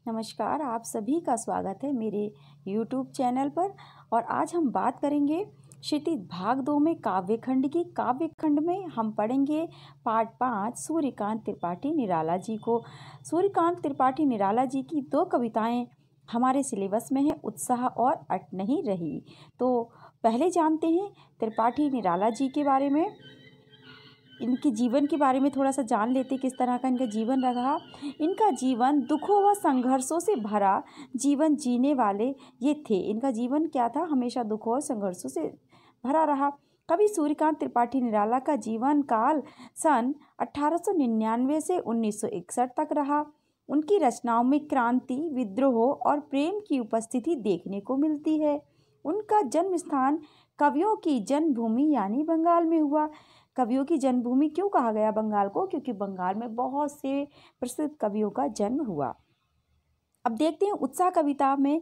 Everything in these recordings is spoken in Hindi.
नमस्कार, आप सभी का स्वागत है मेरे YouTube चैनल पर। और आज हम बात करेंगे क्षितिज भाग 2 में काव्यखंड की। काव्यखंड में हम पढ़ेंगे पाठ 5 सूर्यकांत त्रिपाठी निराला जी को। सूर्यकांत त्रिपाठी निराला जी की 2 कविताएं हमारे सिलेबस में है, उत्साह और अट नहीं रही। तो पहले जानते हैं त्रिपाठी निराला जी के बारे में। इनके जीवन के बारे में थोड़ा सा जान लेते, किस तरह का इनका जीवन रहा। इनका जीवन दुखों व संघर्षों से भरा जीवन जीने वाले ये थे। इनका जीवन क्या था? हमेशा दुखों और संघर्षों से भरा रहा। कवि सूर्यकांत त्रिपाठी निराला का जीवन काल सन 1899 से 1961 तक रहा। उनकी रचनाओं में क्रांति, विद्रोह और प्रेम की उपस्थिति देखने को मिलती है। उनका जन्म स्थान कवियों की जन्मभूमि यानी बंगाल में हुआ। कवियों की जन्मभूमि क्यों कहा गया बंगाल को? क्योंकि बंगाल में बहुत से प्रसिद्ध कवियों का जन्म हुआ। अब देखते हैं उत्साह कविता में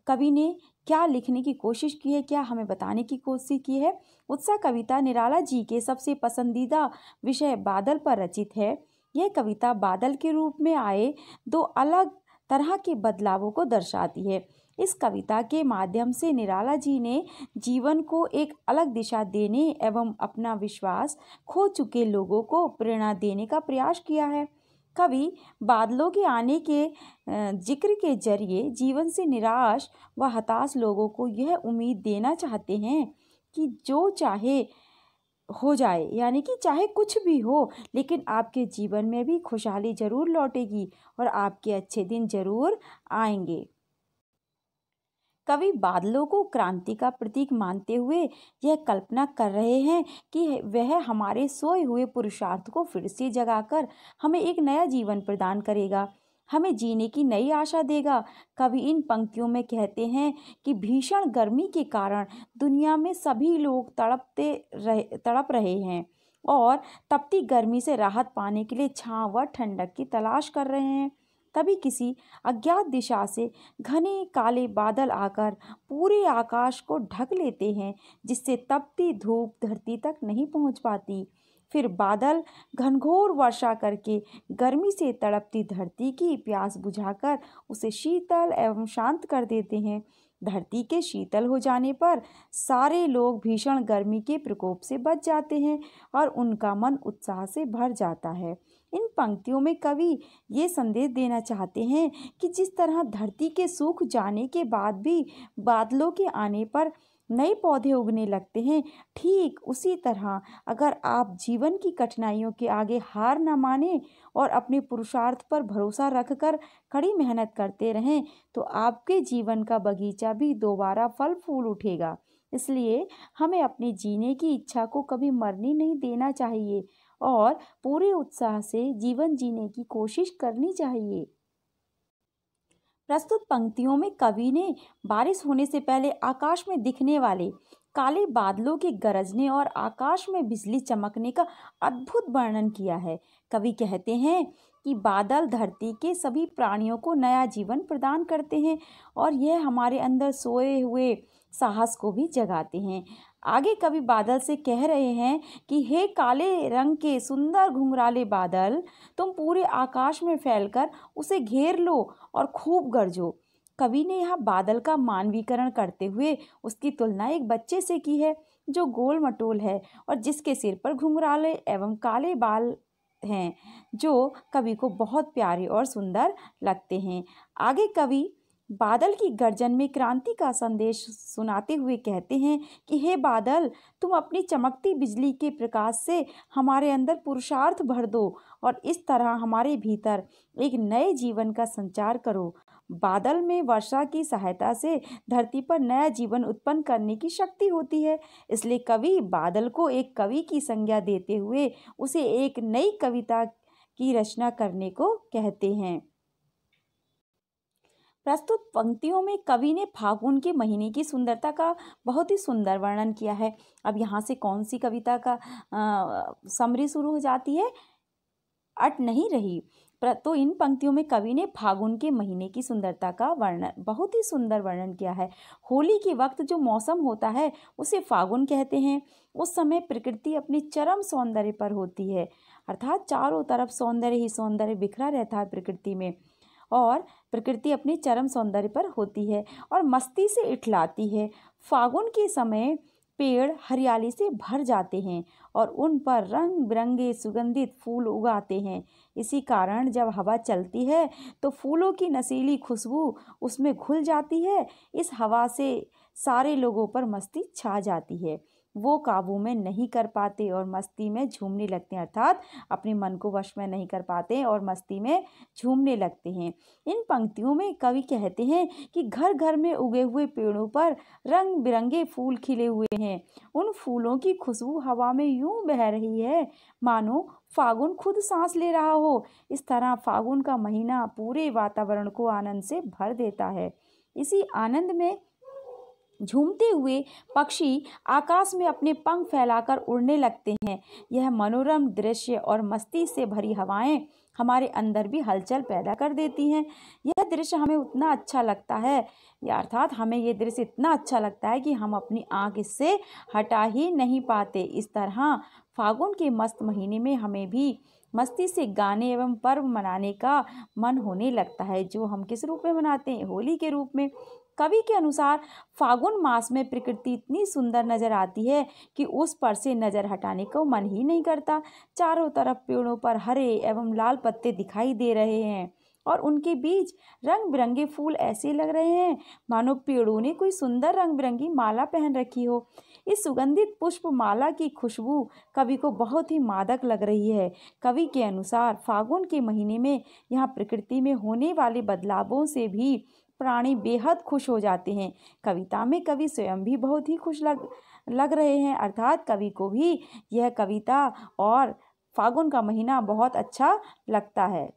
कवि ने क्या लिखने की कोशिश की है, क्या हमें बताने की कोशिश की है। उत्साह कविता निराला जी के सबसे पसंदीदा विषय बादल पर रचित है। यह कविता बादल के रूप में आए 2 अलग तरह के बदलावों को दर्शाती है। इस कविता के माध्यम से निराला जी ने जीवन को एक अलग दिशा देने एवं अपना विश्वास खो चुके लोगों को प्रेरणा देने का प्रयास किया है। कवि बादलों के आने के जिक्र के जरिए जीवन से निराश व हताश लोगों को यह उम्मीद देना चाहते हैं कि जो चाहे हो जाए, यानी कि चाहे कुछ भी हो, लेकिन आपके जीवन में भी खुशहाली जरूर लौटेगी और आपके अच्छे दिन जरूर आएंगे। कवि बादलों को क्रांति का प्रतीक मानते हुए यह कल्पना कर रहे हैं कि वह हमारे सोए हुए पुरुषार्थ को फिर से जगाकर हमें एक नया जीवन प्रदान करेगा, हमें जीने की नई आशा देगा। कवि इन पंक्तियों में कहते हैं कि भीषण गर्मी के कारण दुनिया में सभी लोग तड़प रहे हैं और तपती गर्मी से राहत पाने के लिए छांव व ठंडक की तलाश कर रहे हैं। तभी किसी अज्ञात दिशा से घने काले बादल आकर पूरे आकाश को ढक लेते हैं, जिससे तपती धूप धरती तक नहीं पहुंच पाती। फिर बादल घनघोर वर्षा करके गर्मी से तड़पती धरती की प्यास बुझाकर उसे शीतल एवं शांत कर देते हैं। धरती के शीतल हो जाने पर सारे लोग भीषण गर्मी के प्रकोप से बच जाते हैं और उनका मन उत्साह से भर जाता है। इन पंक्तियों में कवि ये संदेश देना चाहते हैं कि जिस तरह धरती के सूख जाने के बाद भी बादलों के आने पर नए पौधे उगने लगते हैं, ठीक उसी तरह अगर आप जीवन की कठिनाइयों के आगे हार न माने और अपने पुरुषार्थ पर भरोसा रखकर कड़ी मेहनत करते रहें, तो आपके जीवन का बगीचा भी दोबारा फल फूल उठेगा। इसलिए हमें अपने जीने की इच्छा को कभी मरने नहीं देना चाहिए और पूरे उत्साह से जीवन जीने की कोशिश करनी चाहिए। प्रस्तुत पंक्तियों में कवि ने बारिश होने से पहले आकाश में दिखने वाले काले बादलों के गरजने और आकाश में बिजली चमकने का अद्भुत वर्णन किया है। कवि कहते हैं कि बादल धरती के सभी प्राणियों को नया जीवन प्रदान करते हैं और यह हमारे अंदर सोए हुए साहस को भी जगाते हैं। आगे कवि बादल से कह रहे हैं कि हे काले रंग के सुंदर घुंघराले बादल, तुम पूरे आकाश में फैलकर उसे घेर लो और खूब गरजो। कवि ने यहाँ बादल का मानवीकरण करते हुए उसकी तुलना एक बच्चे से की है जो गोल मटोल है और जिसके सिर पर घुंघराले एवं काले बाल हैं, जो कवि को बहुत प्यारे और सुंदर लगते हैं। आगे कवि बादल की गर्जन में क्रांति का संदेश सुनाते हुए कहते हैं कि हे बादल, तुम अपनी चमकती बिजली के प्रकाश से हमारे अंदर पुरुषार्थ भर दो और इस तरह हमारे भीतर एक नए जीवन का संचार करो। बादल में वर्षा की सहायता से धरती पर नया जीवन उत्पन्न करने की शक्ति होती है। इसलिए कवि बादल को एक कवि की संज्ञा देते हुए उसे एक नई कविता की रचना करने को कहते हैं। प्रस्तुत पंक्तियों में कवि ने फागुन के महीने की सुंदरता का बहुत ही सुंदर वर्णन किया है। अब यहाँ से कौन सी कविता का समरी शुरू हो जाती है? अट नहीं रही। तो इन पंक्तियों में कवि ने फागुन के महीने की सुंदरता का वर्णन, बहुत ही सुंदर वर्णन किया है। होली के वक्त जो मौसम होता है उसे फागुन कहते हैं। उस समय प्रकृति अपनी चरम सौंदर्य पर होती है, अर्थात चारों तरफ सौंदर्य ही सौंदर्य बिखरा रहता है प्रकृति में। और प्रकृति अपने चरम सौंदर्य पर होती है और मस्ती से इठलाती है। फागुन के समय पेड़ हरियाली से भर जाते हैं और उन पर रंग बिरंगे सुगंधित फूल उगाते हैं। इसी कारण जब हवा चलती है तो फूलों की नशीली खुशबू उसमें घुल जाती है। इस हवा से सारे लोगों पर मस्ती छा जाती है। वो काबू में नहीं कर पाते और मस्ती में झूमने लगते हैं, अर्थात अपने मन को वश में नहीं कर पाते और मस्ती में झूमने लगते हैं। इन पंक्तियों में कवि कहते हैं कि घर घर में उगे हुए पेड़ों पर रंग बिरंगे फूल खिले हुए हैं। उन फूलों की खुशबू हवा में यूं बह रही है मानो फागुन खुद सांस ले रहा हो। इस तरह फागुन का महीना पूरे वातावरण को आनंद से भर देता है। इसी आनंद में झूमते हुए पक्षी आकाश में अपने पंख फैलाकर उड़ने लगते हैं। यह मनोरम दृश्य और मस्ती से भरी हवाएं हमारे अंदर भी हलचल पैदा कर देती हैं। यह दृश्य हमें उतना अच्छा लगता है, या अर्थात हमें ये दृश्य इतना अच्छा लगता है कि हम अपनी आंख इससे हटा ही नहीं पाते। इस तरह फागुन के मस्त महीने में हमें भी मस्ती से गाने एवं पर्व मनाने का मन होने लगता है, जो हम किस रूप में मनाते हैं? होली के रूप में। कवि के अनुसार फागुन मास में प्रकृति इतनी सुंदर नजर आती है कि उस पर से नजर हटाने को मन ही नहीं करता। चारों तरफ पेड़ों पर हरे एवं लाल पत्ते दिखाई दे रहे हैं और उनके बीच रंग बिरंगे फूल ऐसे लग रहे हैं मानो पेड़ों ने कोई सुंदर रंग बिरंगी माला पहन रखी हो। इस सुगंधित पुष्प माला की खुशबू कवि को बहुत ही मादक लग रही है। कवि के अनुसार फागुन के महीने में यहाँ प्रकृति में होने वाले बदलावों से भी प्राणी बेहद खुश हो जाते हैं। कविता में कवि स्वयं भी बहुत ही खुश लग रहे हैं, अर्थात कवि को भी यह कविता और फागुन का महीना बहुत अच्छा लगता है।